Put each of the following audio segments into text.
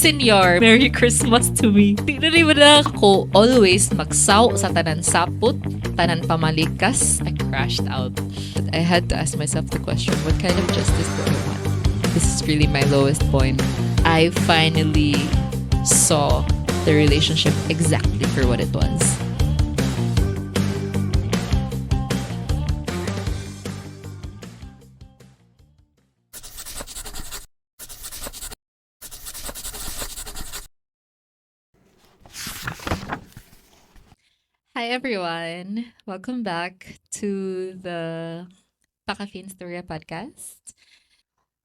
Senior, Merry Christmas to me. Di na rin na ako always magsaw sa tanan sapot, tanan pamalikas. I crashed out. But I had to ask myself the question, what kind of justice do I want? This is really my lowest point. I finally saw the relationship exactly for what it was. Hi everyone! Welcome back to the Pacaffeine Sturya podcast.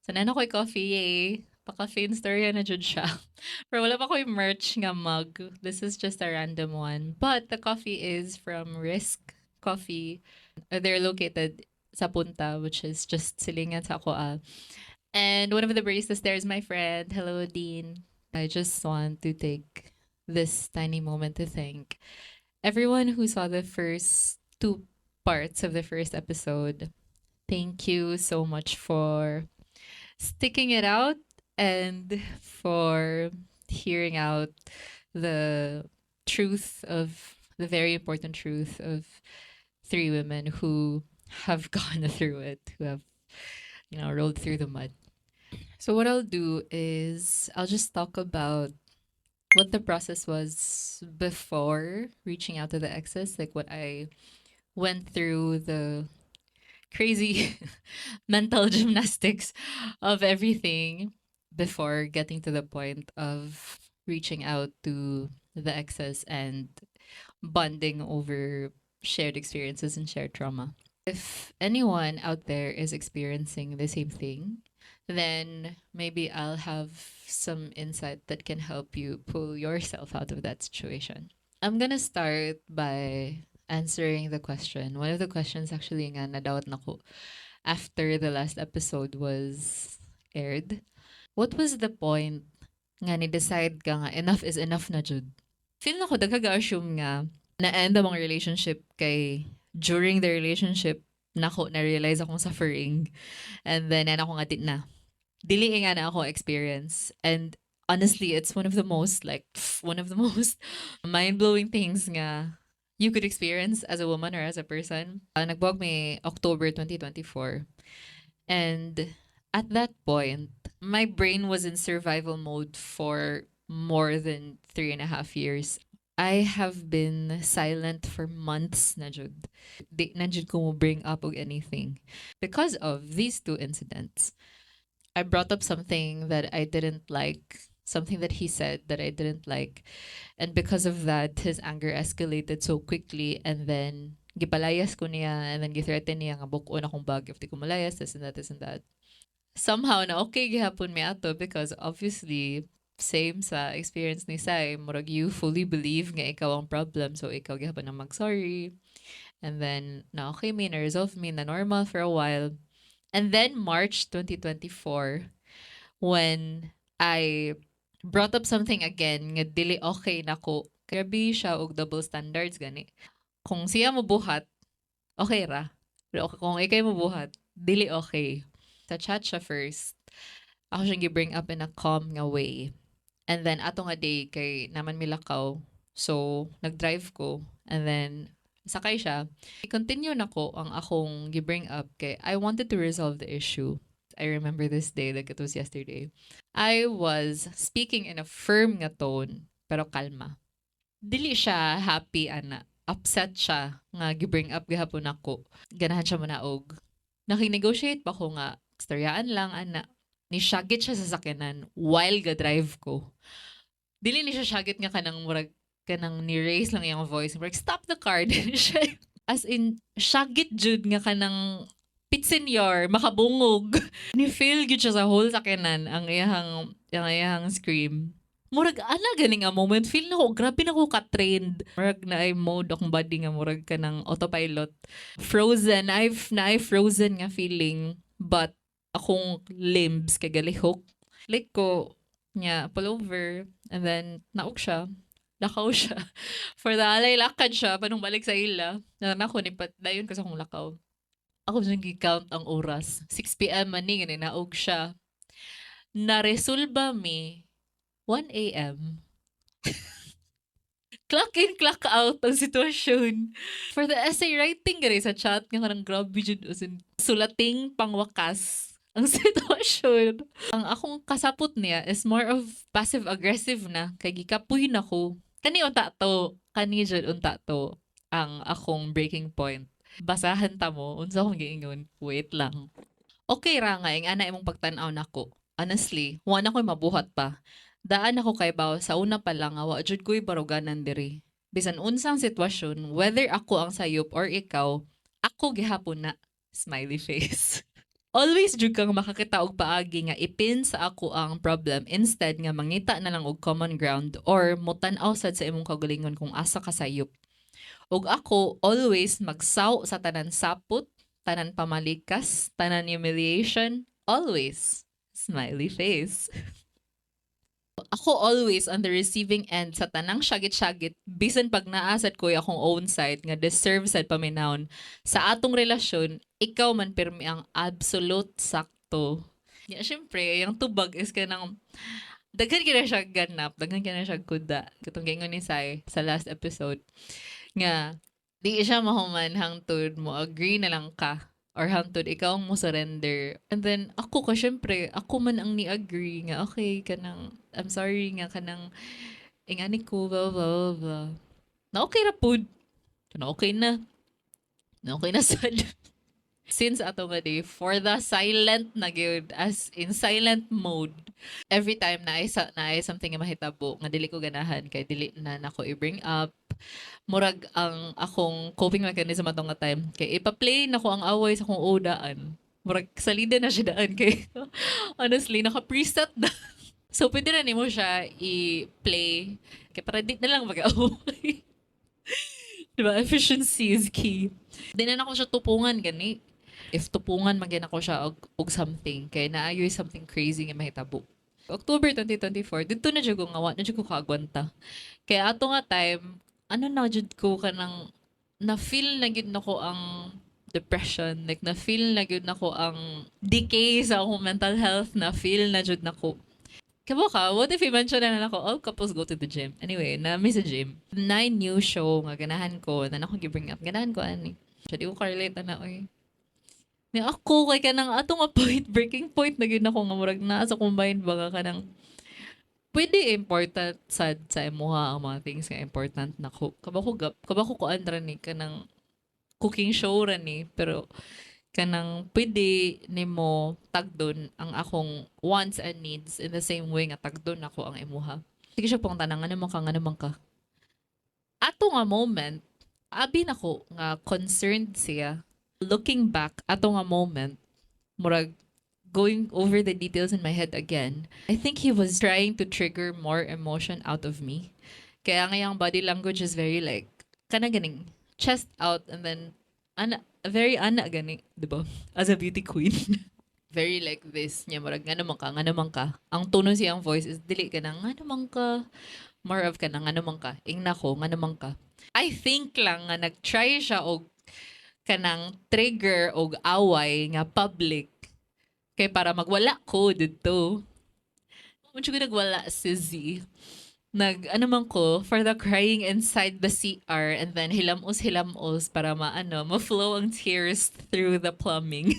Sana na ko'y coffee eh. Pacaffeine Sturya na jud siya. Pero wala pa ko'y merch nga mug. This is just a random one. But the coffee is from Risk Coffee. They're located sa Punta, which is just silingan sa Akoa. And one of the baristas there is my friend. Hello, Dean. I just want to take this tiny moment to thank everyone who saw the first two parts of the first episode. Thank you so much for sticking it out and for hearing out the truth of the very important truth of three women who have gone through it, who have, rolled through the mud. So what I'll do is I'll just talk about what the process was before reaching out to the exes, like what I went through, the crazy mental gymnastics of everything before getting to the point of reaching out to the exes and bonding over shared experiences and shared trauma. If anyone out there is experiencing the same thing, then maybe I'll have some insight that can help you pull yourself out of that situation. I'm gonna start by answering the question. One of the questions actually nga nadawat nako after the last episode was aired. What was the point nga ni-decide ka nga enough is enough na jud? Feel na ko daghaga-assume nga na-end ang relationship kay during the relationship nako na-realize akong suffering and then ako nga na dili nga na ako experience. And honestly, it's one of the most mind-blowing things nga you could experience as a woman or as a person. Nagbuwag may October 2024. And at that point, my brain was in survival mode for more than 3.5 years. I have been silent for months na jud. Di na jud ko mo bring up og anything because of these two incidents. I brought up something that I didn't like, something that he said that I didn't like. And because of that, his anger escalated so quickly. And then, gipalayas ko niya, and then githreaten niya nga buko na kong bag if di ko malayas, this and that, this and that. Somehow na okay gihapon mi ato because obviously, same sa experience ni Sai, murag you fully believe nga ikaw ang problem, so ikaw gihapon na mag-sorry. And then, na okay mi, na-resolve mi, na normal for a while. And then March 2024, when I brought up something again, nga dili okay na ko, grabe siya og double standards gani. Kung siya mo buhat, okay ra. Pero kung ikay mo buhat, dili okay. Sa chat siya first, ako siyang gi-bring up in a calm nga way. And then ato nga day kay naman milakaw, so nag-drive ko, and then sakay siya. I-continue na ko ang akong gi-bring up kay I wanted to resolve the issue. I remember this day like it was yesterday. I was speaking in a firm nga tone, pero kalma. Dili siya happy, ana. Upset siya nga gi-bring up gihapon ako. Ganahan siya manaog. Nakinegotiate pa ko nga, storyaan lang, ana. Ni-shagit siya sa sakyanan while ga-drive ko. Dili ni siya shagit nga kanang murag kanang ni-raise lang yung voice. Like, stop the car. As in, shagit jud nga kanang pit senior, makabungog. Ni-feel gyud siya sa whole sakyanan ang iyahang scream. Murag, ana ganing nga moment. Feel na ko, grabe na ko ka-trained. Murag na ay mode akong body nga, murag ka ng autopilot. Frozen. I frozen nga feeling. But, akong limbs kay galihok. Like ko, niya, pull over. And then, naok siya. Lakaw siya. For the alay, lakad siya. Panong balik sa ila. Ako, dayon ko sa akong lakaw. Ako dyan gi-count ang oras. 6 p.m. maning, naog siya. Naresolba mi 1 a.m. Clock in, clock out ang sitwasyon. For the essay writing gani sa chat nga kanang grabe jud as in sulating pangwakas ang sitwasyon. Ang akong kasapot niya is more of passive aggressive na kay gikapoy na ko. Kani unta to, kani jud unta to ang akong breaking point. Basahan ta mo unsa akong giingon. Wait lang. Okay ra nga ing ana imong pagtan-aw nako. Honestly, wa na ko'y mabuhat pa. Daan ako kay baw sa una pa lang nga wa jud ko'y baruganan diri. Bisan unsang sitwasyon, whether ako ang sayop or ikaw, ako gihapon na smiley face. Always jud kang makakita og paagi nga ipin sa ako ang problem instead nga mangita na lang og common ground or mutan-aw sad sa imong kagalingon kung asa ka sayop. Og ako always magsaw sa tanan sapot, tanan pamalikas, tanan humiliation, always smiley face. Ako always on the receiving end sa tanang syagit-syagit bisan pag naasad ko akong own side nga deserve sad paminawon sa atong relasyon, ikaw man pirmi ang absolute sakto. Ya, syempre, yung tubag is kanang daghan kina siya ganap, daghan kina siya kuda. Katong gingon ni Sai sa last episode nga di siya mahuman hangtod mo agree na lang ka or hangtod ikaw ang mo surrender. And then ako ka syempre, ako man ang ni-agree nga okay kanang I'm sorry nga kanang ingani ko blah blah blah. Na okay ra pud. Na okay na. Na okay na sad. Since ato nga day, for the silent na gyud as in silent mode. Every time na ay something nga mahitabo nga dili ko ganahan kay dili na nako i-bring up. Murag ang akong coping mechanism atong nga time kay ipa-play nako ang away sa akong udaan. Murag salida na siya daan kay honestly naka-preset na. So pwede na nimo siya i-play kay para di na lang mag-away. Diba? Efficiency is key. Di na ako siya tupungan gani. If tupungan magyan ako siya og something kay naayoy something crazy nga mahitabo. October 2024 dito na jud ko nga wa na jud ko kaagwanta. Kaya ato nga time ano na jud ko kanang na feel na gid nako ang depression, like na feel na gid nako ang decay sa akong mental health, na feel na jud nako. Kabo ka, what if i-mention na lang ako, oh, couples go to the gym. Anyway, na-miss sa gym. 9 new show nga ganahan ko, na ako gi-bring up. Ganahan ko, ani. Siya, di ko ka-relate na, oy. Ni ako, kay ka nang atong nga point, breaking point na gid ako nga murag na sa combined baga ka nang pwede important sad sa imuha ang mga things nga important na ko. Kabako ko andra ni ka nang cooking show ra ni, pero kanang pwede nimo tagdon ang akong wants and needs in the same way nga tagdon ako ang imuha. Sige siya pong tanang, ano man ka. Ato nga moment, abi nako nga concerned siya. Looking back, ato nga moment, murag going over the details in my head again, I think he was trying to trigger more emotion out of me. Kaya nga yung body language is very like, kana ganing, chest out and then, very gani, di ba? As a beauty queen. Very like this, niya murag, nga naman ka. Ang tono siyang voice is, dili ka na, nga naman ka. More of ka na, nga naman ka. Ing nako, nga naman ka. I think lang nga nag-try siya og kanang trigger og away nga public kay para magwala ko dito. Mucho ko nagwala si Z. Ano man ko, for the crying inside the CR and then hilamos para ma-flow ang tears through the plumbing.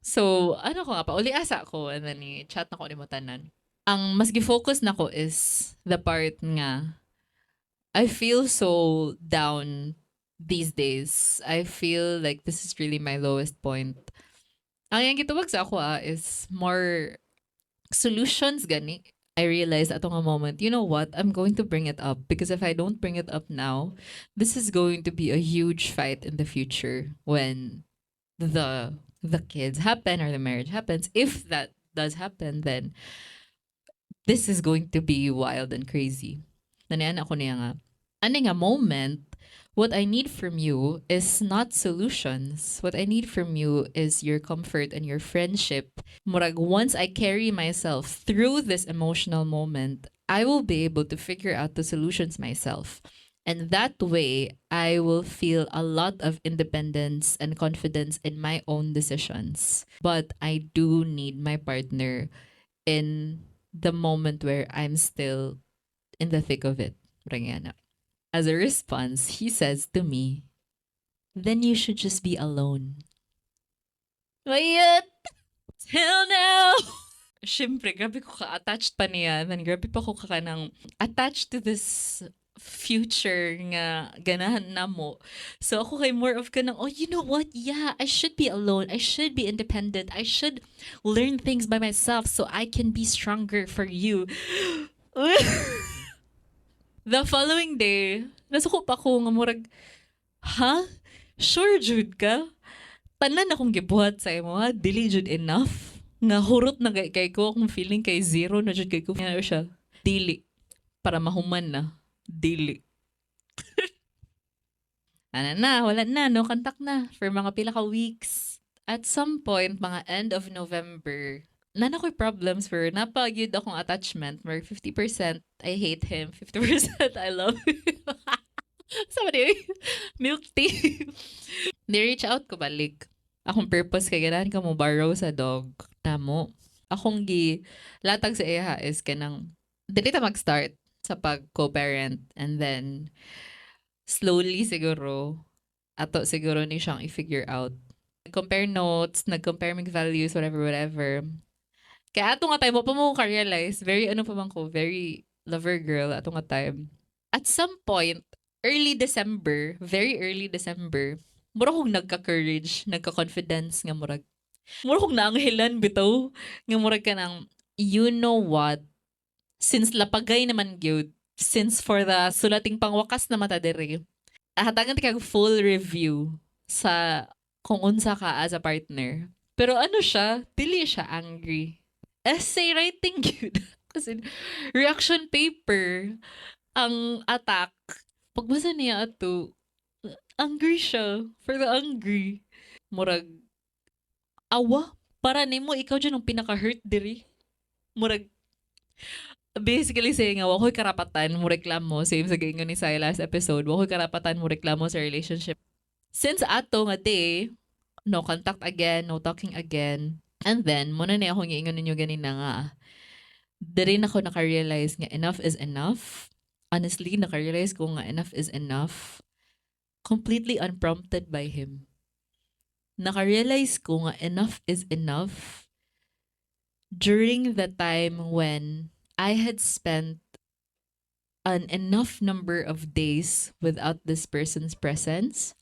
So, ano ko nga pa, uli asa ko and then chat na ko ni mo tanan. Ang mas gi-focus na ko is the part nga I feel so down these days. I feel like this is really my lowest point. Ang yung gitawag sa ako is more solutions gani. I realized at a moment, you know what? I'm going to bring it up because if I don't bring it up now, this is going to be a huge fight in the future when the kids happen or the marriage happens. If that does happen, then this is going to be wild and crazy. Nanian ako niya nga. Ano nga moment, what I need from you is not solutions. What I need from you is your comfort and your friendship. Murag, once I carry myself through this emotional moment, I will be able to figure out the solutions myself. And that way, I will feel a lot of independence and confidence in my own decisions. But I do need my partner in the moment where I'm still in the thick of it. Murag nga na. As a response, he says to me, then you should just be alone. Wait, till now. Siyempre, grabe ko ka-attached pa niya. Then, grabe pa ko ka-kanang attached to this future nga ganahan na mo. So, ako kay more of ka ng, oh, you know what? Yeah, I should be alone. I should be independent. I should learn things by myself so I can be stronger for you. The following day, nasuko pa ko nga murag, ha? Sure, Jude ka? Tanan akong gibuhat sa imo, ha? Dili jud enough. Nga hurot na kay ko akong feeling kay zero na jud kay ko. Nga siya, dili. Para mahuman na. Dili. Ano na, wala na, no contact na for mga pila ka weeks. At some point, mga end of November, nana ko'y problems for napagyud akong attachment. Where 50% I hate him, 50% I love him. Sama niyo, milk tea. Ni-reach out ko balik. Akong purpose kay ganahan ka mo borrow sa dog. Tamo. Akong latag sa iya is kanang dili ta mag-start sa pag co-parent and then slowly siguro ato siguro ni siyang i-figure out. Compare notes, nag-compare mig values, whatever, whatever. Kaya ato nga time mo pa mo ka-realize, very ano pa man ko, very lover girl ato nga time. At some point, very early December, mura kong nagka-courage, nagka-confidence nga murag. Mura kong naanghilan bitaw, nga murag ka ng, you know what, since lapagay naman gyud, since for the sulating pangwakas na mata diri, hatagan kag full review sa kung unsa ka as a partner. Pero ano siya, dili siya angry. Essay writing gyud. Kasi reaction paper ang attack. Pagbasa niya ato, angry siya. For the angry. Murag, awa, para nimo ikaw dyan ang pinaka-hurt diri. Murag, basically saying nga, wako'y karapatan mo reklamo, same sa gaingon ni Sai last episode, wako'y karapatan mo reklamo sa relationship. Since ato nga day, no contact again, no talking again, and then, muna na akong iingon ninyo ganina nga, diri na ako naka-realize nga enough is enough. Honestly, naka-realize ko nga enough is enough. Completely unprompted by him. Naka-realize ko nga enough is enough during the time when I had spent an enough number of days without this person's presence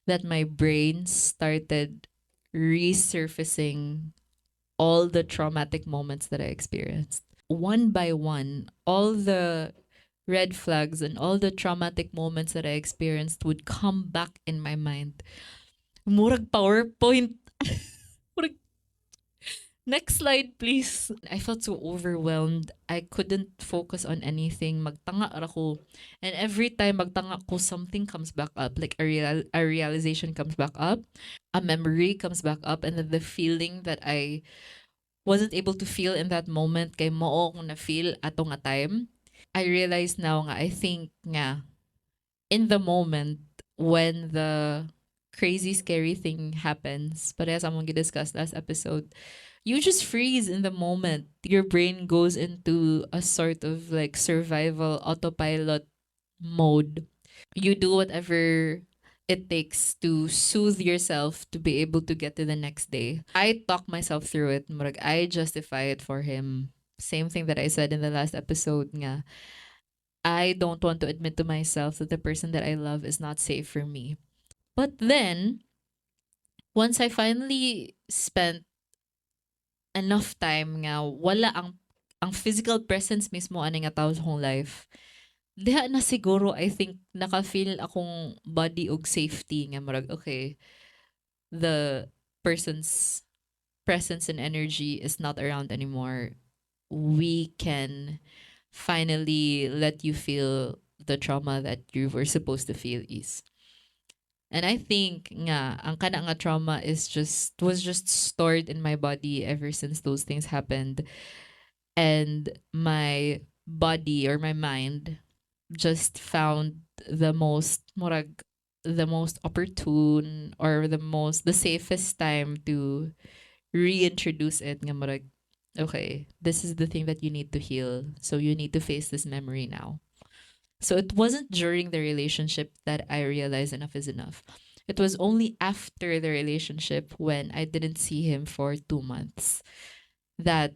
that my brain started resurfacing all the traumatic moments that I experienced. One by one, all the red flags and all the traumatic moments that I experienced would come back in my mind. Murag PowerPoint. Murag, next slide, please. I felt so overwhelmed. I couldn't focus on anything. Magtanga ra ko. And every time magtanga ko, something comes back up. Like a realization comes back up. A memory comes back up. And then the feeling that I wasn't able to feel in that moment, kay mo akong na-feel ato nga time. I realize now nga, I think nga, in the moment, when the crazy, scary thing happens, parehas among discussed last episode, you just freeze in the moment. Your brain goes into a sort of like survival autopilot mode. You do whatever it takes to soothe yourself to be able to get to the next day. I talk myself through it. Murag, I justify it for him. Same thing that I said in the last episode nga. I don't want to admit to myself that the person that I love is not safe for me. But then, once I finally spent enough time nga, wala ang physical presence mismo ani nga tao sa akong life, diha na siguro, I think, naka-feel akong body og safety nga marag, okay, the person's presence and energy is not around anymore. We can finally let you feel the trauma that you were supposed to feel is. And I think nga, ang kana nga trauma was just stored in my body ever since those things happened. And my body or my mind just found the most opportune or the safest time to reintroduce it nga murag okay, this is the thing that you need to heal. So you need to face this memory now. So it wasn't during the relationship that I realized enough is enough. It was only after the relationship when I didn't see him for 2 months that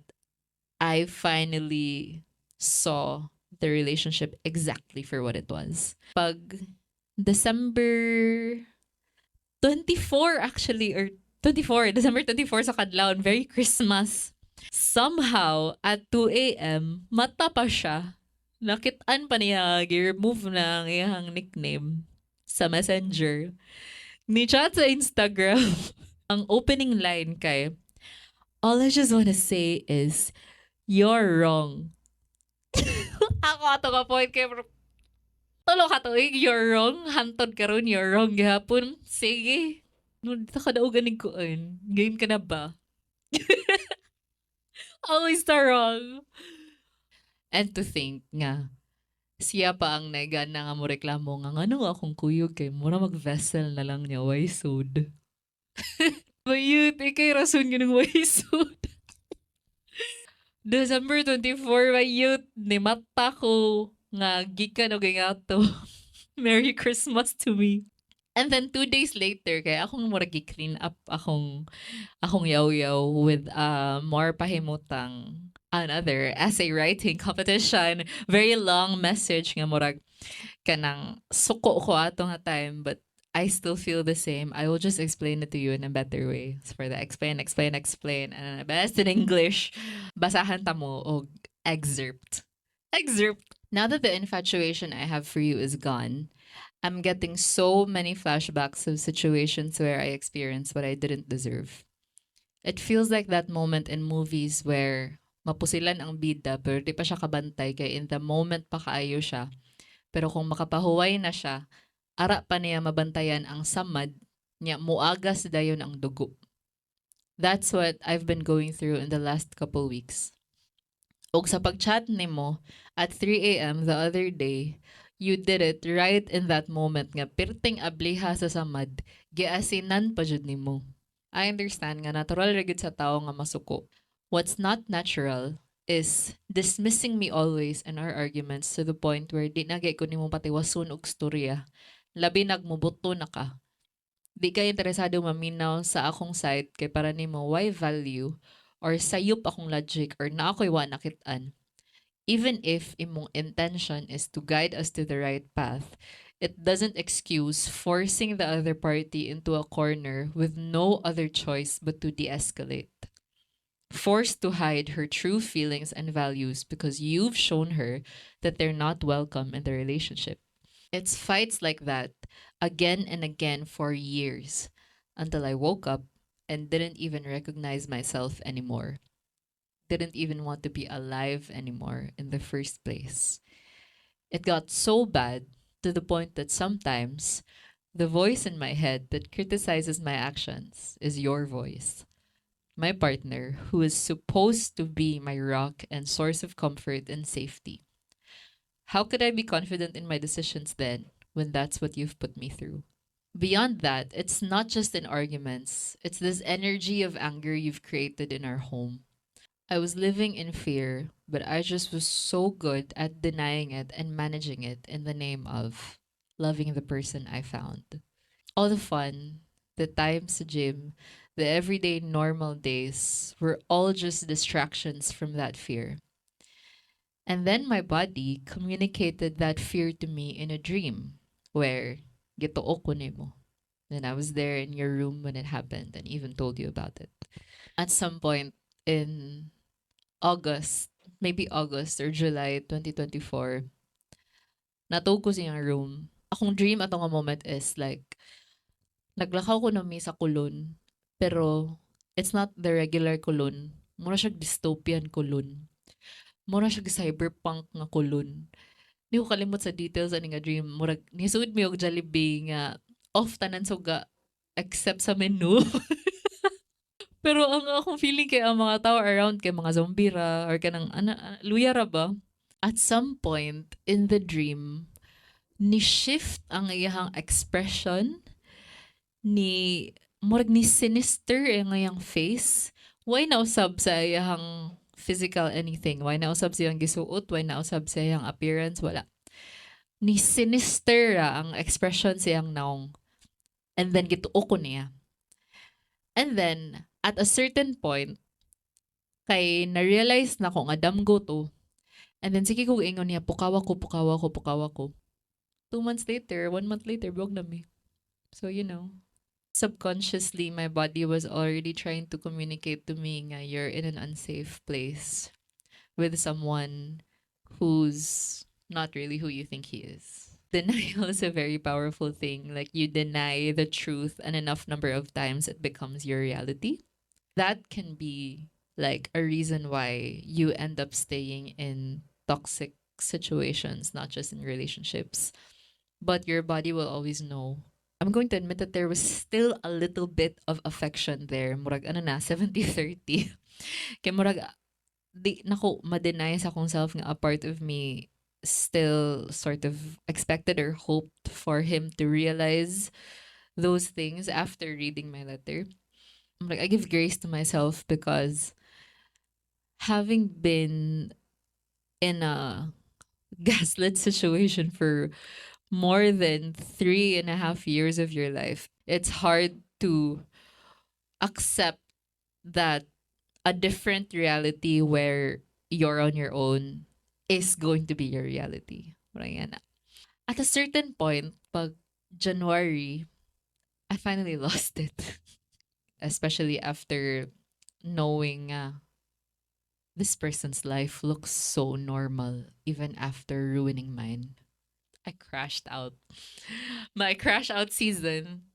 I finally saw the relationship exactly for what it was. Pag December 24 actually, or 24, December 24 sa Kadlaon, very Christmas. Somehow, at 2 a.m., mata pa siya. Nakitaan pa niya, gi-remove na ang iyang nickname sa messenger. Ni chat sa Instagram. Ang opening line kay, all I just wanna say is, you're wrong. Ako ato ka point kay tulo ka tuig, you're wrong. Hantod ka ron, you're wrong. Gihapon, sige. No, dito ka daw ganing kuan. Game ka na ba? Always the wrong. And to think nga, siya pa ang naigana nga mo reklamo nga ano nga akong kuyog kay mura mag-vessel na lang niya, why sod? Bayut, ikay rason yun ng why sod. December 24, bayut, ni mata ko nga gikan o gangato. Merry Christmas to me. And then 2 days later, kaya akong murag clean up akong yaw-yaw with more pahimutang another essay writing competition. Very long message nga murag kanang suko ko ato nga time, but I still feel the same. I will just explain it to you in a better way. So for the explain, and best in English, basahan ta mo og excerpt. Excerpt. Now that the infatuation I have for you is gone, I'm getting so many flashbacks of situations where I experienced what I didn't deserve. It feels like that moment in movies where mapusilan ang bida pero di pa siya kabantay kaya in the moment pa kaayo siya. Pero kung makapahuway na siya, ara pa niya mabantayan ang samad niya muagas dayon ang dugo. That's what I've been going through in the last couple weeks. Og sa pag-chat nimo at 3 a.m. the other day, you did it right in that moment nga pirting abliha sa samad, giasinan pa jud nimo. I understand nga natural ra gyud sa tao nga masuko. What's not natural is dismissing me always in our arguments to the point where di na ko nimo patiwason og storya. Labi nagmubuto na ka. Di ka interesado maminaw sa akong side kay para nimo why value or sayop akong logic or na ako'y wa nakitaan. Even if imong intention is to guide us to the right path, it doesn't excuse forcing the other party into a corner with no other choice but to de-escalate. Forced to hide her true feelings and values because you've shown her that they're not welcome in the relationship. It's fights like that again and again for years until I woke up and didn't even recognize myself anymore. Didn't even want to be alive anymore in the first place. It got so bad to the point that sometimes the voice in my head that criticizes my actions is your voice. My partner, who is supposed to be my rock and source of comfort and safety. How could I be confident in my decisions then when that's what you've put me through? Beyond that, it's not just in arguments, it's this energy of anger you've created in our home. I was living in fear, but I just was so good at denying it and managing it in the name of loving the person I found. All the fun, the times to gym, the everyday normal days were all just distractions from that fear. And then my body communicated that fear to me in a dream where gituo ko nimo. And I was there in your room when it happened and even told you about it. At some point in August, maybe August or July 2024, natog ko sa iyang room. Akong dream atong nga moment is like, naglakaw ko na mi sa kulon, pero it's not the regular kulon. Mura siya dystopian kulon. Mura siya cyberpunk nga kulon. Di ko kalimot sa details ani nga dream. Murag nisuod mi og Jollibee nga off tanan suga except sa menu. Pero ang akong feeling kay ang mga tao around kay mga zombie ra or kanang luya ra ba? At some point in the dream, ni shift ang iyang expression ni murag ni sinister ang iyang face. Why na usab sa iyang physical anything. Why nausab siyang gisuot, why nausab siyang appearance, wala. Ni sinister ang expression siyang naong. And then gituo ko niya. And then, at a certain point, kay na-realize na ko nga damgo to. And then sige ko ingon niya, pukawa ko, pukawa ko, pukawa ko. 2 months later, 1 month later, broke na me. So, subconsciously, my body was already trying to communicate to me nga you're in an unsafe place with someone who's not really who you think he is. Denial is a very powerful thing. Like, you deny the truth an enough number of times, it becomes your reality. That can be like a reason why you end up staying in toxic situations, not just in relationships. But your body will always know. I'm going to admit that there was still a little bit of affection there. Murag, 70-30. Kaya murag, di, nako, ma-deny sa akong self nga a part of me still sort of expected or hoped for him to realize those things after reading my letter. Like, I give grace to myself because having been in a gaslit situation for more than 3.5 years of your life, it's hard to accept that a different reality where you're on your own is going to be your reality. Parang yan. At a certain point, pag January, I finally lost it. Especially after knowing this person's life looks so normal even after ruining mine. I crashed out. My crash out season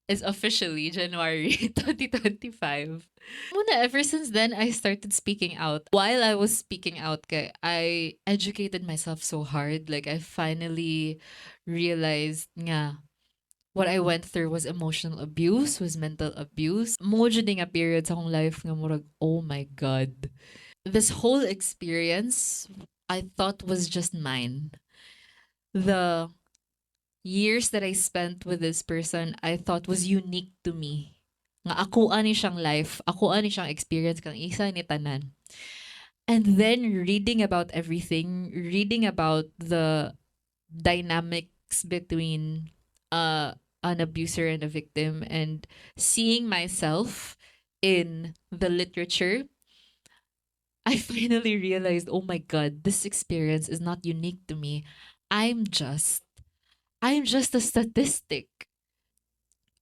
is officially January 2025. Muna, ever since then, I started speaking out. While I was speaking out, I educated myself so hard. Like, I finally realized nga, what I went through was emotional abuse, was mental abuse. Mo jud nga period sa akong life nga murag, oh my God. This whole experience, I thought was just mine. The years that I spent with this person, I thought was unique to me. Nga ako ani siyang life, ako ani siyang experience kang isa ni tanan. And then reading about everything, reading about the dynamics between an abuser and a victim, and seeing myself in the literature, I finally realized, oh my God, this experience is not unique to me. I'm just a statistic.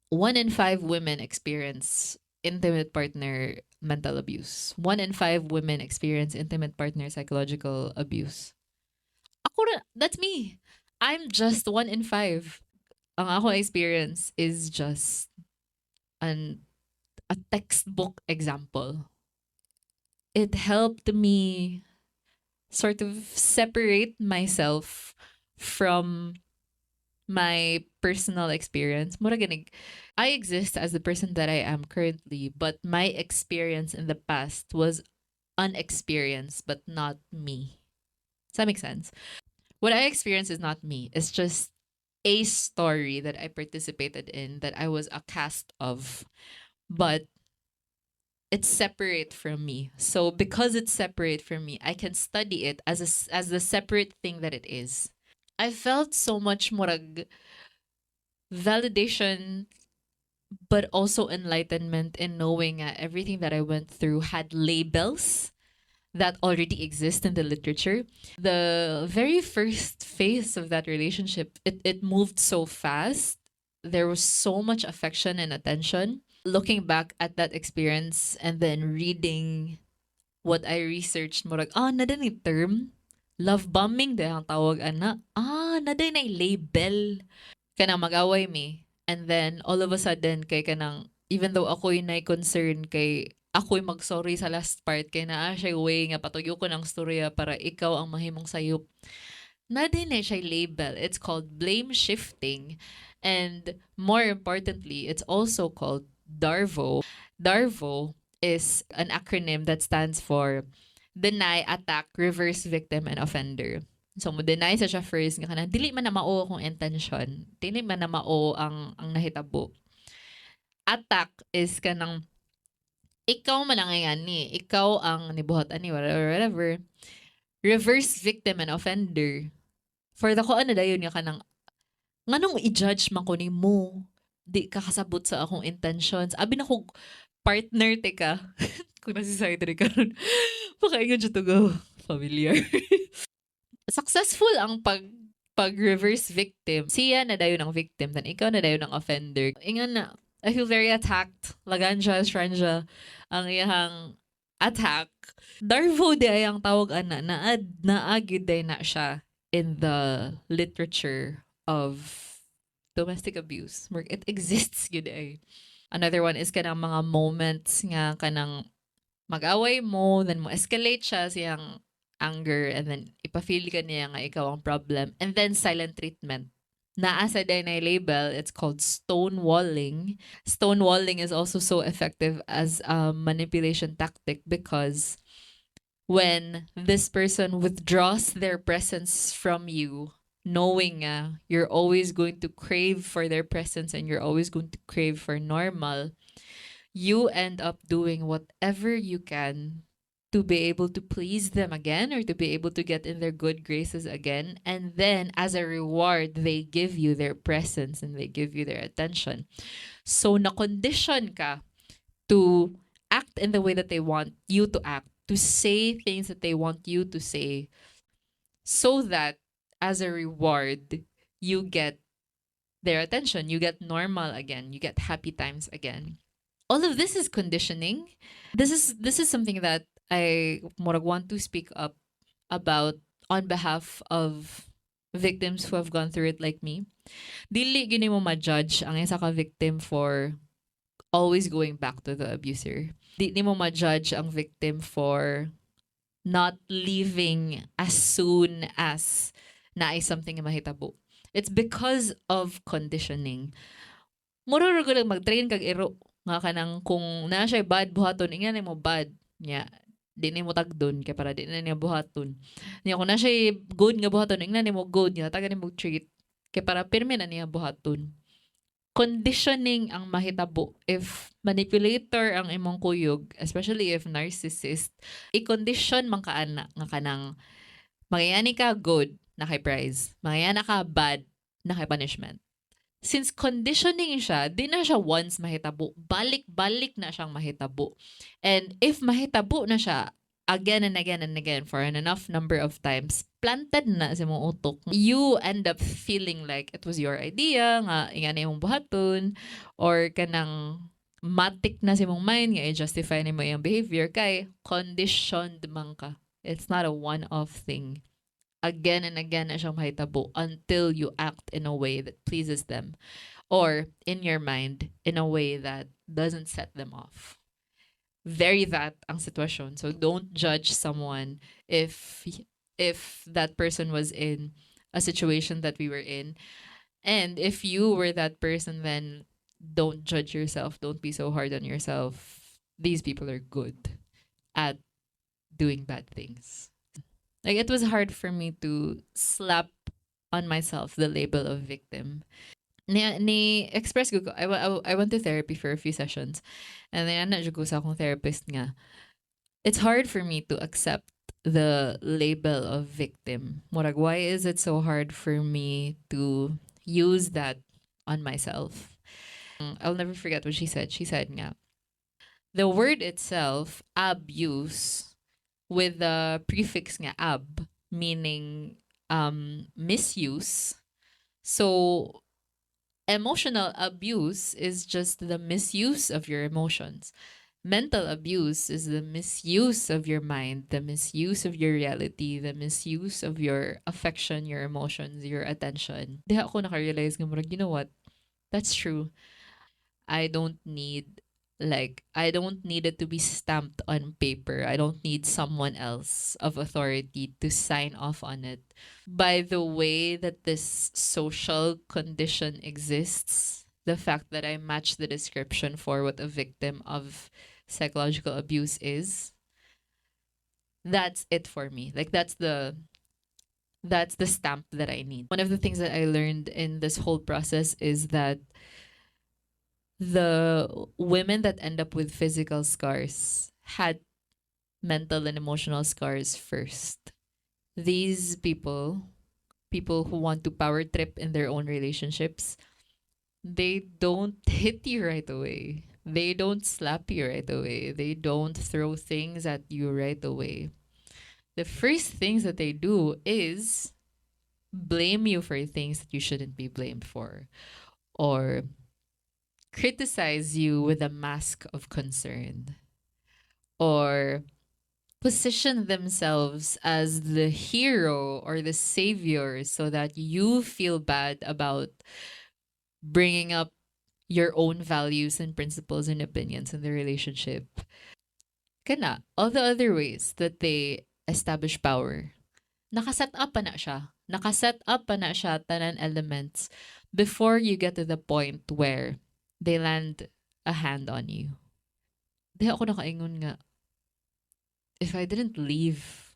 1 in 5 women experience intimate partner mental abuse. 1 in 5 women experience intimate partner psychological abuse. That's me. I'm just 1 in 5. Ang ako experience is just a textbook example. It helped me sort of separate myself from my personal experience. Mura ganig, I exist as the person that I am currently, but my experience in the past was unexperienced, but not me. Does that make sense? What I experienced is not me. It's just a story that I participated in, that I was a cast of. But it's separate from me. So because it's separate from me, I can study it as the separate thing that it is. I felt so much murag validation, but also enlightenment in knowing everything that I went through had labels that already exist in the literature. The very first phase of that relationship, it moved so fast. There was so much affection and attention. Looking back at that experience and then reading what I researched, murag, nada ni term. Love bombing de ang tawag ana. Nada na label. Kanang mag-away me. And then, all of a sudden, kay kanang, even though ako'y na-concern kay ako'y mag-sorry sa last part, kay naa siya way nga patuyo ko ng storya para ikaw ang mahimong sayop. Na din siya label. It's called blame shifting. And more importantly, it's also called DARVO. DARVO is an acronym that stands for Deny, Attack, Reverse, Victim, and Offender. So, mo deny sa siya first, nga kanang, dili man na mao akong intention. Dili man na mao ang nahitabo. Attack is kanang, ikaw man ang ni, ikaw ang nibuhat ani whatever. Reverse victim and offender. For the ko ano dayon nga kanang nganong i-judge man ko nimo. Di ka kasabot sa akong intentions. Abi na ko partner teka. Kung nasisay rin karon. Pakaingon dyan to go. Familiar. Successful ang pag-reverse victim. Siya na dayon ang victim, then ikaw na dayon ang offender. Ingon na, I feel very attacked. Laganja, stranja, ang iyang attack. Darvo di ay ang tawag ana, naagid day na siya in the literature of domestic abuse. It exists yun ay. Another one is kanang mga moments nga kanang mag-away mo, then mo escalate siya siyang anger, and then ipa-feel ka niya nga ikaw ang problem, and then silent treatment. Naasa din na label, it's called stonewalling. Stonewalling is also so effective as a manipulation tactic because when this person withdraws their presence from you, knowing you're always going to crave for their presence and you're always going to crave for normal, you end up doing whatever you can to be able to please them again or to be able to get in their good graces again. And then as a reward, they give you their presence and they give you their attention. So na-condition ka to act in the way that they want you to act, to say things that they want you to say, so that as a reward, you get their attention, you get normal again, you get happy times again. All of this is conditioning. This is something that I want to speak up about on behalf of victims who have gone through it like me. Dili gini mo ma-judge ang isa ka victim for always going back to the abuser. Di mo ma-judge ang victim for not leaving as soon as naay something nga mahitabo. It's because of conditioning. Mururo ko lang mag-train kag iro nga kanang kung na siya bad buhaton ingnan mo bad nya di na mo tagdon kay para di na niya buhaton nya kung na siya good nga buhaton ingnan mo good nya taga mo treat kay para pirmi na niya buhaton. Conditioning ang mahitabo if manipulator ang imong kuyog, especially if narcissist, i-condition man ka ana nga kanang magayani ka good na kay prize, magayana ka bad na kay punishment. Since conditioning siya, di na siya once mahitabo. Balik-balik na siyang mahitabo. And if mahitabo na siya, again and again and again for an enough number of times, planted na sa mong utok. You end up feeling like it was your idea, nga nga na yung buhaton, or kanang matik na sa mong mind, nga i-justify na mo yung behavior, kay conditioned man ka. It's not a one-off thing. Again and again na siyang mahitabo until you act in a way that pleases them or in your mind in a way that doesn't set them off. Very that ang sitwasyon. So don't judge someone if that person was in a situation that we were in. And if you were that person, then don't judge yourself. Don't be so hard on yourself. These people are good at doing bad things. Like, it was hard for me to slap on myself the label of victim. Ni-express ko, I went to therapy for a few sessions. And then, ko sa akong therapist nga, it's hard for me to accept the label of victim. Murag, why is it so hard for me to use that on myself? I'll never forget what she said. She said nga, the word itself, abuse, with the prefix nga ab, meaning misuse. So emotional abuse is just the misuse of your emotions. Mental abuse is the misuse of your mind, the misuse of your reality, the misuse of your affection, your emotions, your attention. Diha ako nakarealize nga murag, you know what? That's true. I don't need it to be stamped on paper. I don't need someone else of authority to sign off on it. By the way that this social condition exists, the fact that I match the description for what a victim of psychological abuse is, that's it for me. Like, that's the stamp that I need. One of the things that I learned in this whole process is that The women that end up with physical scars had mental and emotional scars first. These people who want to power trip in their own relationships, they don't hit you right away. They don't slap you right away. They don't throw things at you right away. The first things that they do is blame you for things that you shouldn't be blamed for, or criticize you with a mask of concern, or position themselves as the hero or the savior so that you feel bad about bringing up your own values and principles and opinions in the relationship. Kana, all the other ways that they establish power. Nakaset up pa na siya. Nakaset up pa na siya tanan elements before you get to the point where they land a hand on you. Di ako nakaingon nga, if I didn't leave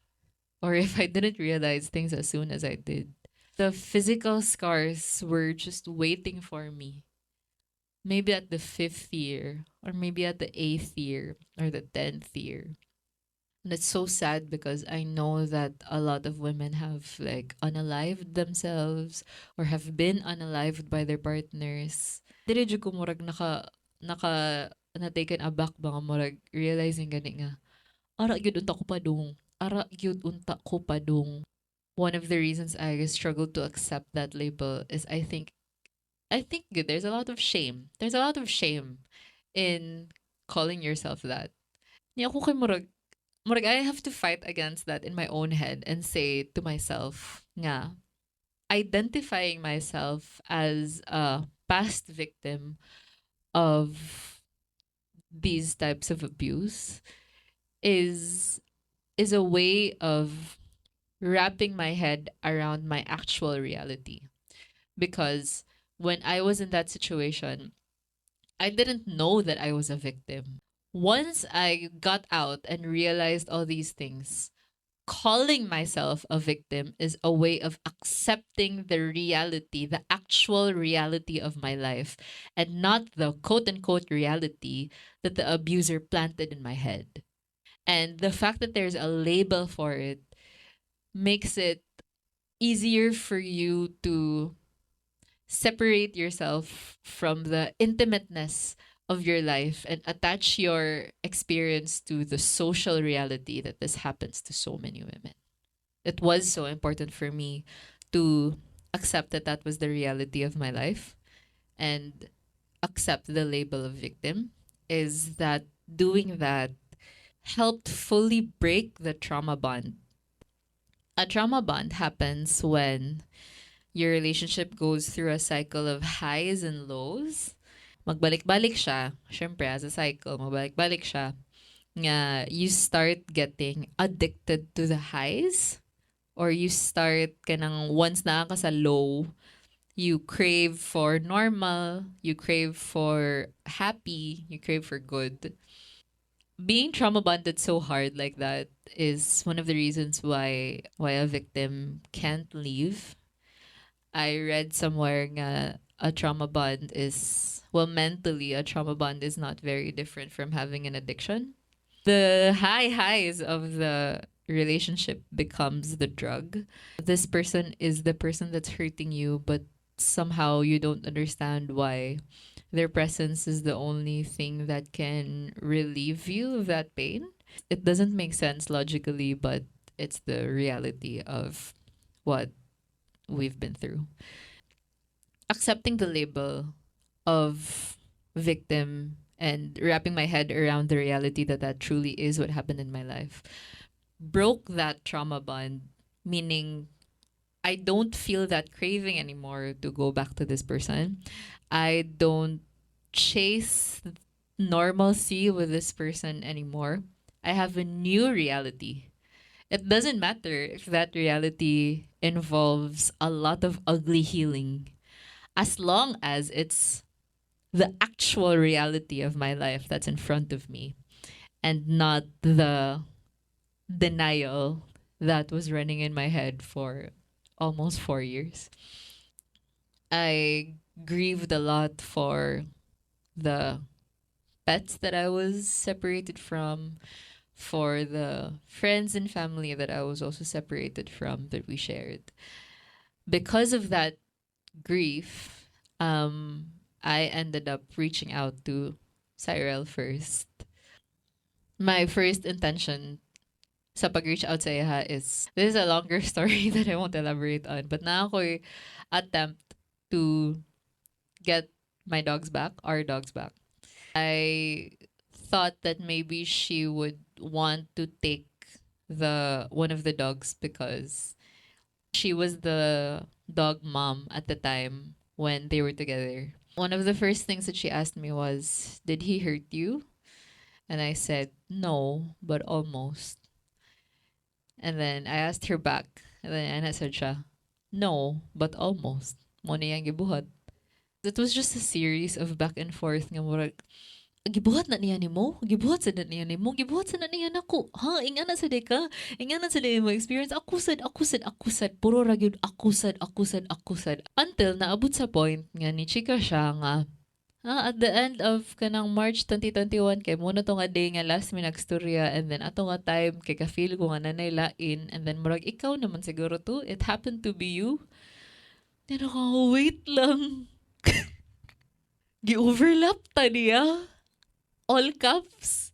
or if I didn't realize things as soon as I did, the physical scars were just waiting for me. Maybe at the fifth year, or maybe at the eighth year, or the 10th year. And it's so sad because I know that a lot of women have like unalived themselves or have been unalived by their partners. Dire jud ko murag naka na taken aback ba nga murag realizing gani nga ara gyud unta ko pa dong. Ara gyud unta ko pa dong. One of the reasons I struggle to accept that label is I think good there's a lot of shame. There's a lot of shame in calling yourself that. Niya ako kay murag I have to fight against that in my own head and say to myself nga identifying myself as a past victim of these types of abuse is is a way of wrapping my head around my actual reality, because when I was in that situation I didn't know that I was a victim. Once I got out and realized all these things, calling myself a victim is a way of accepting the reality, the actual reality of my life, and not the quote unquote reality that the abuser planted in my head. And the fact that there's a label for it makes it easier for you to separate yourself from the intimateness of your life and attach your experience to the social reality that this happens to so many women. It was so important for me to accept that that was the reality of my life and accept the label of victim, is that doing that helped fully break the trauma bond. A trauma bond happens when your relationship goes through a cycle of highs and lows. Magbalik-balik siya. Syempre, as a cycle, magbalik-balik siya. Nga, you start getting addicted to the highs, or you start kanang once na ka sa low, you crave for normal, you crave for happy, you crave for good. Being trauma bonded so hard like that is one of the reasons why a victim can't leave. I read somewhere nga a trauma bond is, well, mentally a trauma bond is not very different from having an addiction. The high highs of the relationship becomes the drug. This person is the person that's hurting you, but somehow you don't understand why their presence is the only thing that can relieve you of that pain. It doesn't make sense logically, but it's the reality of what we've been through. Accepting the label of victim and wrapping my head around the reality that that truly is what happened in my life broke that trauma bond, meaning I don't feel that craving anymore to go back to this person. I don't chase normalcy with this person anymore. I have a new reality. It doesn't matter if that reality involves a lot of ugly healing, as long as it's the actual reality of my life that's in front of me and not the denial that was running in my head for almost 4 years. I grieved a lot for the pets that I was separated from, for the friends and family that I was also separated from that we shared. Because of that grief, I ended up reaching out to Cyril first. My first intention sa pag-reach out sa iya is, this is a longer story that I won't elaborate on, but na ako'y attempt to get my dogs back, our dogs back. I thought that maybe she would want to take the one of the dogs because she was the dog mom at the time when they were together. One of the first things that she asked me was, "Did he hurt you?" And I said, "No, but almost." And then I asked her back. And then I said siya, "No, but almost." Mo na yang gibuhat. It was just a series of back and forth nga murag, gibuhat na niya ni mo, gibuhat sa na niya ni mo, gibuhat sa na niya nako. Ha, ingana sa deka, ingana sa mo experience. Ako sad, puro ragyod ako sad. Until naabot sa point nga ni chika siya nga, at the end of kanang March 2021 kay mo na to nga day nga last mi Sturya, and then ato nga time kay ka-feel ko nga nanay lain, and then murag ikaw naman siguro to, it happened to be you. Then ako, wait lang. Gi-overlap ta niya. All caps.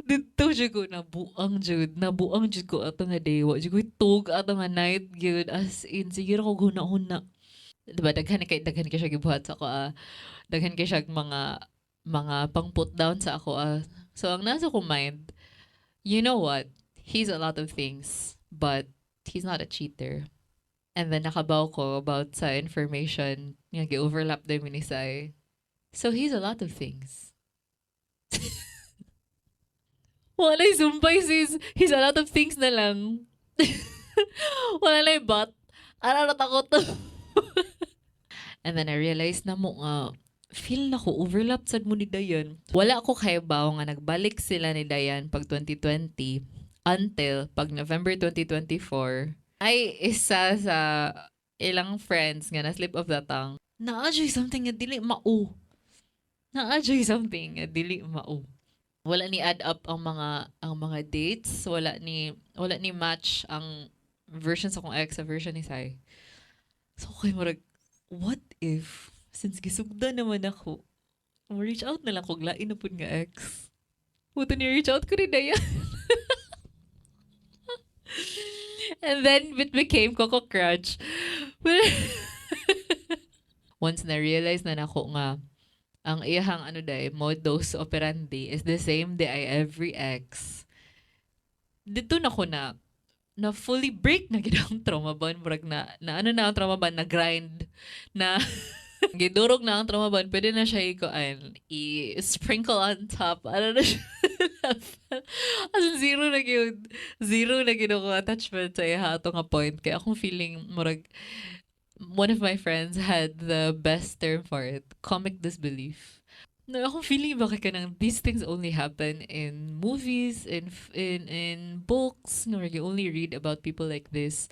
Dito jud ko nabuang jud ko ato nga day, wa jud ko tug ato nga night gyud, as in sige ra ko guna-una. Diba daghan kay siya gibuhat sa ako, daghan kay siya mga pang put down sa ako. So ang nasa ko mind, you know what? He's a lot of things, but he's not a cheater. And then nakabaw ko about sa information nga gi-overlap din ni Sai. So he's a lot of things. Wala sumpay sis. He's a lot of things na lang. Wala na but. Ararat ako to. And then I realized na mo feel na ko overlap sad mo ni Dayan. Wala ako kaibaw nga nagbalik sila ni Dayan pag 2020 until pag November 2024 ay isa sa ilang friends nga na slip of the tongue. Na-adjoy something nga dili mao. Na-adjoy something nga dili mao. Wala ni add up ang mga dates, wala ni match ang version sa kong ex sa version ni Sai. So okay, murag, what if since gisugda naman ako, reach out na lang kog lain na pud nga ex. Puto ni reach out ko rin Dayan. And then it became Coco Crunch. Once na realize na nako nga ang iyahang modus operandi is the same day I every ex. Dito na ko na fully break na ginang trauma ban, murag na ano na ang trauma ban, na grind na gidurog na ang trauma ban, pwede na siya i-sprinkle on top. Ano na siya? As in, zero na gino ko attachment sa iha ato nga point. Kaya akong feeling murag, one of my friends had the best term for it, comic disbelief. No, akong feeling baka ka nang these things only happen in movies, in books, no, you only read about people like this.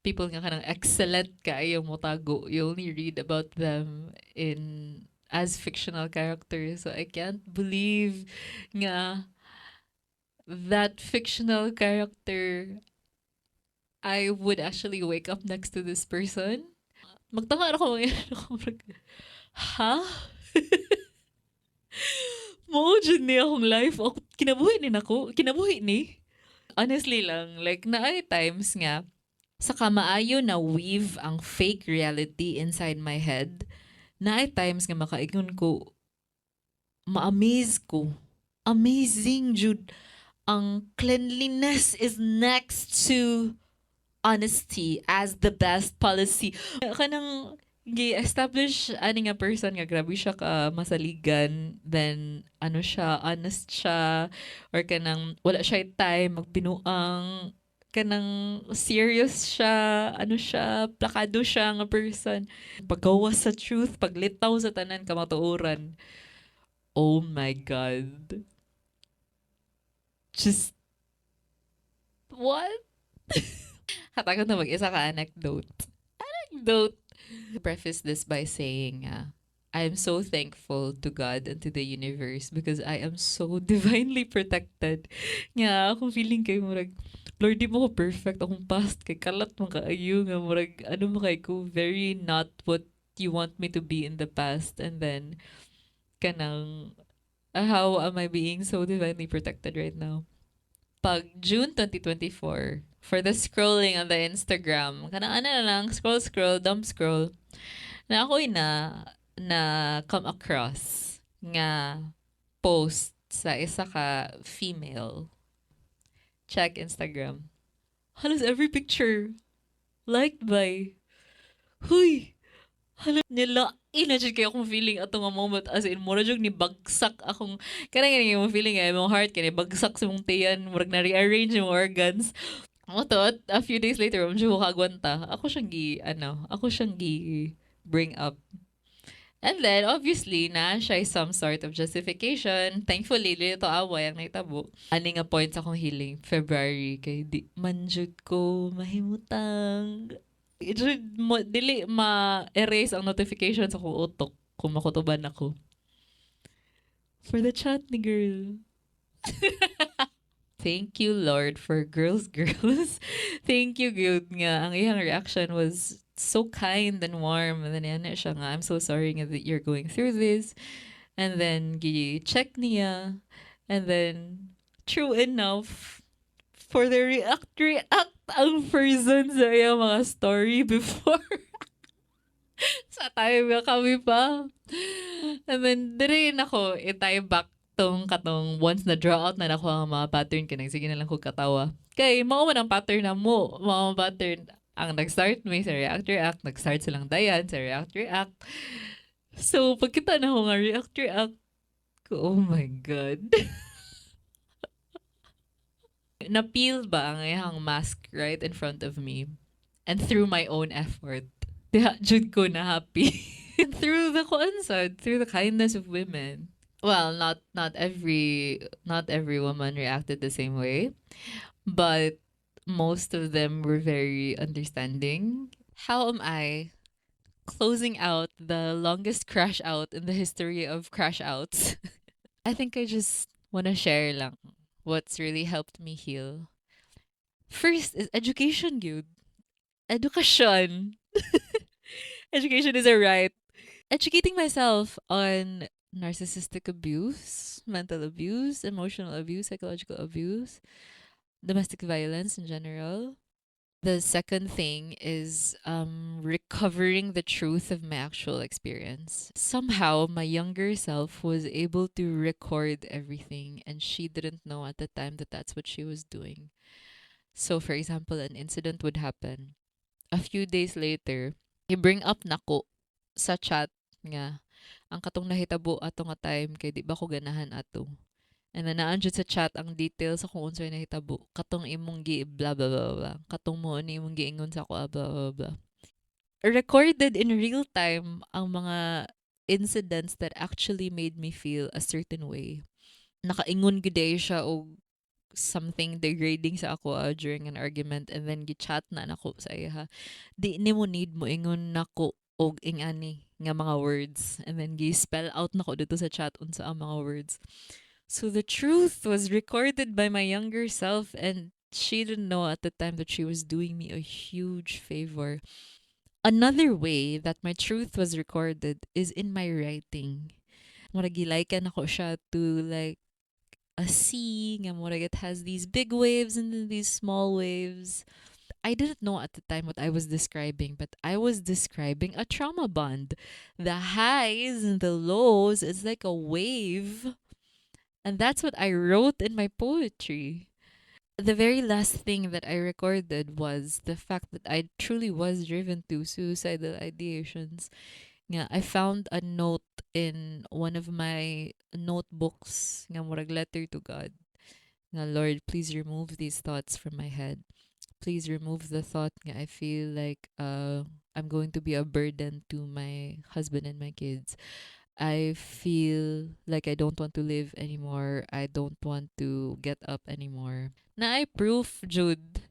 People nga kanang excellent kaayong motago. You only read about them as fictional characters. So I can't believe nga that fictional character, I would actually wake up next to this person. Magtanga ako ha? Mo dyan ni akong life. O, kinabuhi ni nako. Kinabuhi ni. Honestly lang, like, naay times nga, sa kamaayo na weave ang fake reality inside my head, naay times nga makaingon ko, ma-amaze ko. Amazing, Jude. Ang cleanliness is next to honesty as the best policy. Kanang gi-establish ani nga person nga grabe siya ka masaligan, then ano siya, honest siya, or kanang wala siya time magbinuang, kanang serious siya, ano siya, plakado siya nga person. Paggawas sa truth, paglitaw sa tanan kamatuoran. Oh my God. Just what? Hatagot na mag-isa ka anecdote. Preface this by saying, I am so thankful to God and to the universe because I am so divinely protected. Nga, akong feeling kay murag, Lord, di mo ko perfect. Akong past kay kalat mo kaayo nga murag, ano mo kay ko, very not what you want me to be in the past. And then, kanang, how am I being so divinely protected right now? Pag June 2024, for the scrolling on the Instagram, kanang ano na lang, scroll, dump scroll, na ako'y na come across nga post sa isa ka female. Check Instagram. Halos every picture liked by, huy, halos nila, ina-jud kayo akong feeling ato nga moment as in, mura jug ni bagsak akong, kanang yung feeling ay, mong heart, kaya bagsak sa mong tiyan, murag na-rearrange yung organs. Ako to, a few days later, medyo kagwanta. Ako siyang bring up. And then, obviously, na siya some sort of justification. Thankfully, dito away ang naitabo. Ani nga points akong healing, February, kay di manjud ko mahimutang. Dili ma-erase ang notifications sa akong utok kung makutuban ako. For the chat ni girl. Thank you, Lord, for girls. Thank you, good nga. Ang iyang reaction was so kind and warm. And then yan siya nga, I'm so sorry nga that you're going through this. And then, check niya. And then, true enough, for the react ang person sa iyang mga story before. Sa tayo nga kami pa. And then, dire ako, i-tie back katong once na draw out na nako ang mga pattern kanang sige na lang ko katawa. Kay mao man ang pattern na mo, mao ang pattern ang nag-start may sa react, nag-start silang dayan sa react. So, pagkita na ko nga react ko, oh my God. Napeel ba ang iyang mask right in front of me? And through my own effort, diha jud ko na happy. through the concert, through the kindness of women. Well, not every woman reacted the same way, but most of them were very understanding. How am I closing out the longest crash out in the history of crash outs? I think I just want to share lang what's really helped me heal. First is education, dude. Education. Education is a right. Educating myself on narcissistic abuse, mental abuse, emotional abuse, psychological abuse, domestic violence in general. The second thing is recovering the truth of my actual experience. Somehow, my younger self was able to record everything, and she didn't know at the time that that's what she was doing. So, for example, an incident would happen. A few days later, i-bring up nako sa chat nga ang katong nahitabo ato nga time kay di ba ko ganahan ato. And then naan jud sa chat ang details sa kung unsay nahitabo. Katong imong gi blah blah blah blah. Katong mo ni imong giingon sa ako blah blah blah. Recorded in real time ang mga incidents that actually made me feel a certain way. Nakaingon gid siya og something degrading sa ako during an argument, and then gi-chat na nako sa iya. Di ni mo need mo ingon nako og ingani nga mga words, and then gi-spell out nako dito sa chat unsa ang mga words. So the truth was recorded by my younger self, and she didn't know at the time that she was doing me a huge favor. Another way that my truth was recorded is in my writing. Murag gilaikan ako siya to like a sea, nga murag it has these big waves and then these small waves. I didn't know at the time what I was describing, but I was describing a trauma bond. The highs and the lows is like a wave. And that's what I wrote in my poetry. The very last thing that I recorded was the fact that I truly was driven to suicidal ideations. Yeah, I found a note in one of my notebooks nga murag letter to God. Nga Lord, please remove these thoughts from my head. Please remove the thought nga I feel like I'm going to be a burden to my husband and my kids. I feel like I don't want to live anymore. I don't want to get up anymore. Na I proof, Jude,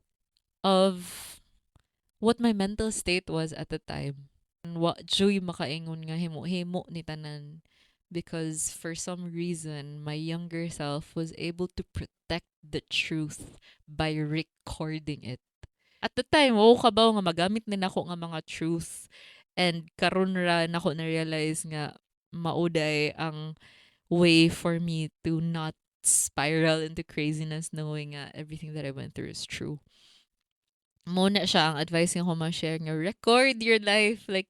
of what my mental state was at the time. Wa joy makaingon nga himo-himo ni tanan, because for some reason my younger self was able to protect the truth by recording it. At the time, oo kabaw nga magamit ni nako nga mga truth, and karon ra nako na realize nga mauday ang way for me to not spiral into craziness, knowing everything that I went through is true. Muna siya ang advice nga ko ma-share nga record your life, like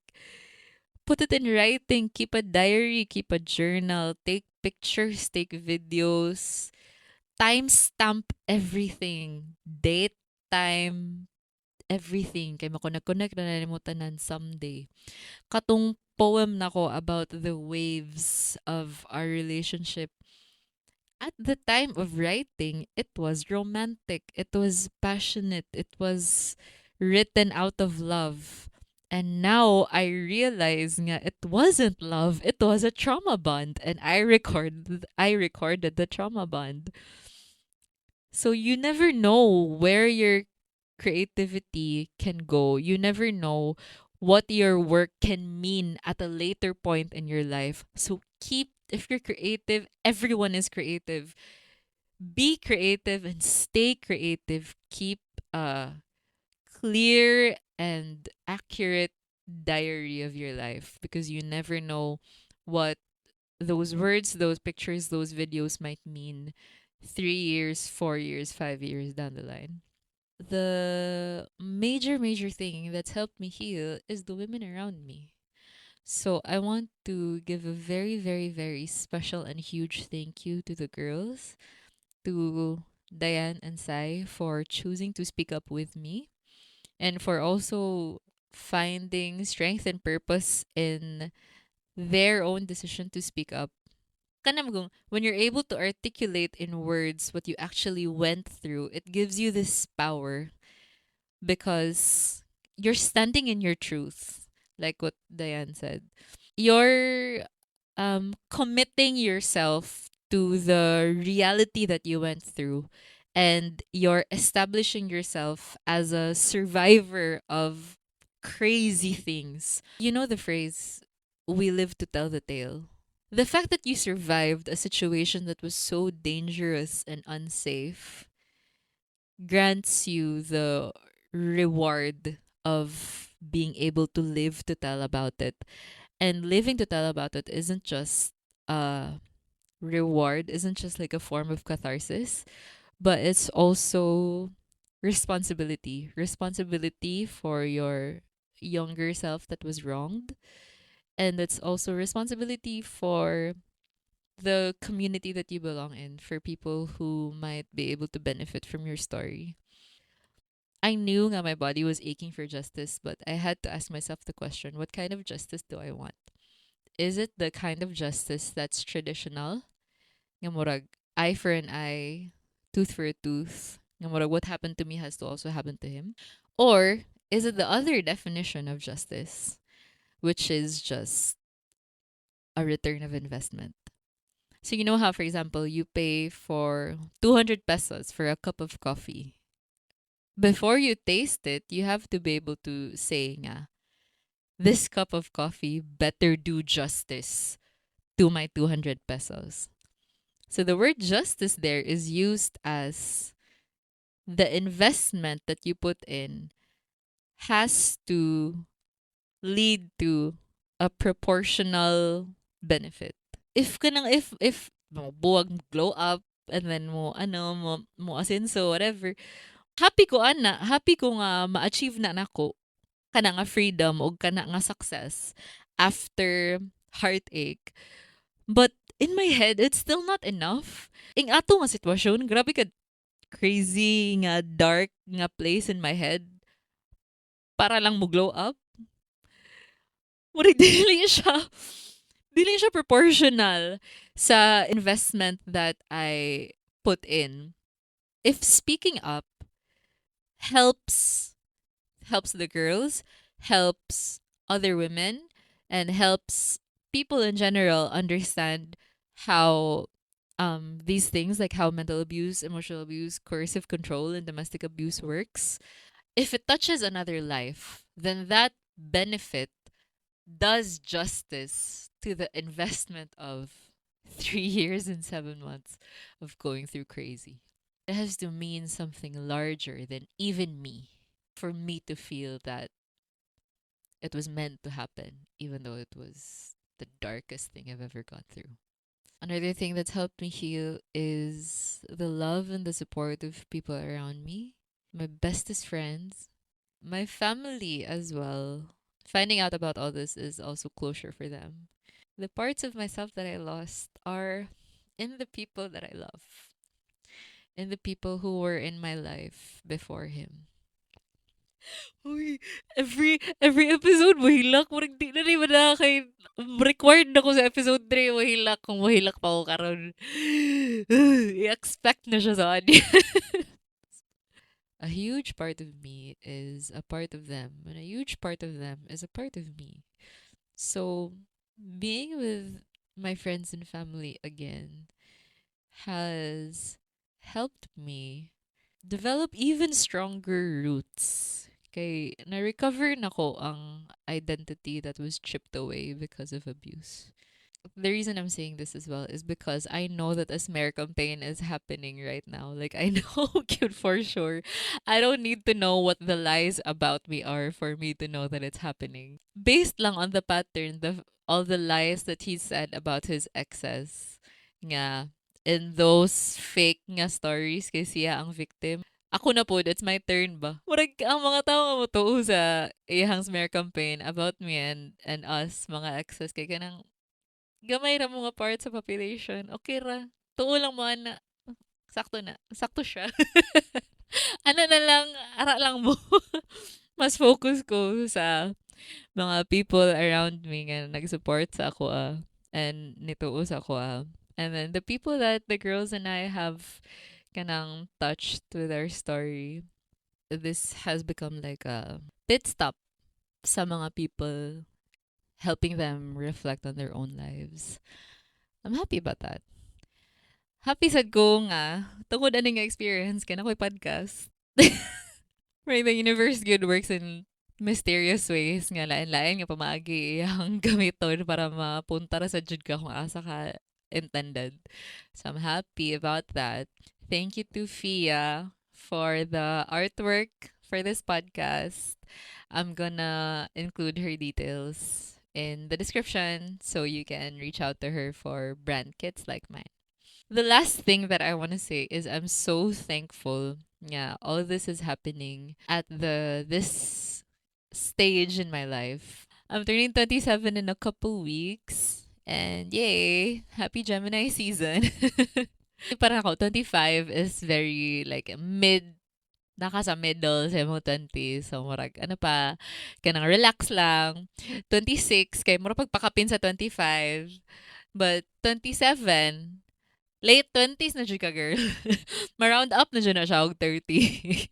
put it in writing, keep a diary, keep a journal, take pictures, take videos, timestamp everything, date, time, everything kay makonect na nimo tanan someday. Katong poem nako about the waves of our relationship, at the time of writing, it was romantic, it was passionate, it was written out of love. And now I realize nga it wasn't love, it was a trauma bond, and I recorded the trauma bond. So you never know where your creativity can go. You never know what your work can mean at a later point in your life. So if you're creative, everyone is creative. Be creative and stay creative. Keep a clear and accurate diary of your life, because you never know what those words, those pictures, those videos might mean 3 years, 4 years, 5 years down the line. The major thing that's helped me heal is the women around me. So I want to give a very special and huge thank you to the girls, to Diane and Sai, for choosing to speak up with me, and for also finding strength and purpose in their own decision to speak up. When you're able to articulate in words what you actually went through, it gives you this power, because you're standing in your truth, like what Diane said. You're committing yourself to the reality that you went through, and you're establishing yourself as a survivor of crazy things. You know the phrase, we live to tell the tale. The fact that you survived a situation that was so dangerous and unsafe grants you the reward of being able to live to tell about it. And living to tell about it isn't just a reward, isn't just like a form of catharsis, but it's also responsibility. Responsibility for your younger self that was wronged. And it's also responsibility for the community that you belong in, for people who might be able to benefit from your story. I knew that my body was aching for justice, but I had to ask myself the question, what kind of justice do I want? Is it the kind of justice that's traditional? Nga murag, eye for an eye, tooth for a tooth. Nga murag, what happened to me has to also happen to him. Or is it the other definition of justice, which is just a return of investment? So you know how, for example, you pay for 200 pesos for a cup of coffee. Before you taste it, you have to be able to say nga, this cup of coffee better do justice to my 200 pesos. So the word justice there is used as the investment that you put in has to lead to a proportional benefit. If mo buwag mo glow up, and then mo asenso, whatever, happy ko nga ma-achieve na nako kana nga freedom o kana nga success after heartache. But in my head, it's still not enough. Ing ato nga sitwasyon, grabe ka crazy nga dark nga place in my head para lang mo glow up. Murag dili siya proportional sa investment that I put in. If speaking up helps the girls, helps other women, and helps people in general understand how these things, like how mental abuse, emotional abuse, coercive control, and domestic abuse works. If it touches another life, then that benefit does justice to the investment of 3 years and 7 months of going through crazy. It has to mean something larger than even me for me to feel that it was meant to happen, even though it was the darkest thing I've ever gone through. Another thing that's helped me heal is the love and the support of people around me, my bestest friends, my family as well. Finding out about all this is also closure for them. The parts of myself that I lost are in the people that I love, in the people who were in my life before him. Uy, every episode mahilak mo rin di na rin na kay required na ko sa episode 3 mahilak kung mahilak pa ako karon. I-expect na siya sa akin. A huge part of me is a part of them, and a huge part of them is a part of me. So, being with my friends and family again has helped me develop even stronger roots. Kay na-recover na ko ang identity that was chipped away because of abuse. The reason I'm saying this as well is because I know that a smear campaign is happening right now. Like, I know cute for sure. I don't need to know what the lies about me are for me to know that it's happening. Based lang on the pattern, all the lies that he said about his exes nga in those fake nga stories kay siya ang victim. Ako na po, it's my turn ba? Murag ang mga tao nga mo to sa iyang smear campaign about me and us, mga exes, kay kanang gamay ra mga part sa population. Okay ra. Tuo lang mo na. Sakto na. Sakto siya. Ano na lang, ara lang mo. Mas focus ko sa mga people around me nga nag-support sa ako and nituo sa ako And then the people that the girls and I have kanang touched with our story, this has become like a pit stop sa mga people, helping them reflect on their own lives. I'm happy about that. Happy sad ko nga, tungod aning experience kaya ako'y podcast. Right, the universe good works in mysterious ways nga lain-lain nga pamaagi ang gamiton para mapunta ra sa jud ka kung asa ka intended. So I'm happy about that. Thank you to Phya for the artwork for this podcast. I'm gonna include her details in the description so you can reach out to her for brand kits like mine. The last thing that I want to say is I'm so thankful. Yeah, all of this is happening at this stage in my life. I'm turning 27 in a couple weeks. And yay, happy Gemini season. Parang ako, 25 is very like naka sa middle sa mga 20. So, murag, ano pa, kanang relax lang. 26, kay murag pagpakapin sa 25. But 27, late 20s na siya ka, girl. Ma-round up na siya na siya og 30.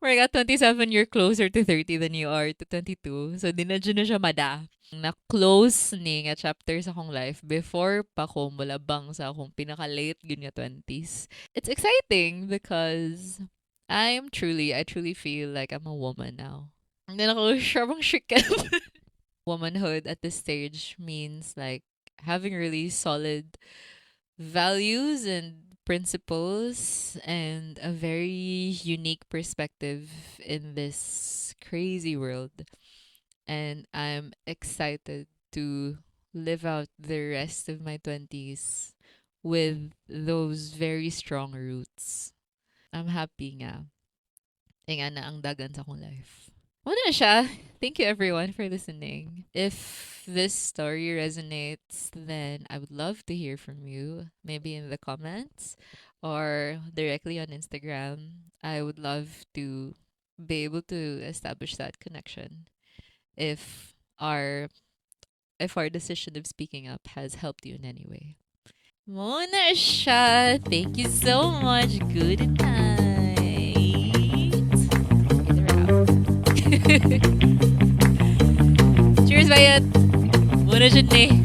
Murag at 27, you're closer to 30 than you are to 22. So, di na siya mada. Na-close ni nga chapter sa akong life before pa ko mulabang sa akong pinaka-late yun nga 20s. It's exciting because I truly feel like I'm a woman now. And then ako, sharpang shikem. Womanhood at this stage means like having really solid values and principles and a very unique perspective in this crazy world. And I'm excited to live out the rest of my 20s with those very strong roots. I'm happy nga. Nga na ang dagan sa akong life. Wala siya. Thank you everyone for listening. If this story resonates, then I would love to hear from you. Maybe in the comments or directly on Instagram. I would love to be able to establish that connection. If our decision of speaking up has helped you in any way. Muna siya. Thank you so much. Good night. Cheers, Bayat. Muna siya ni.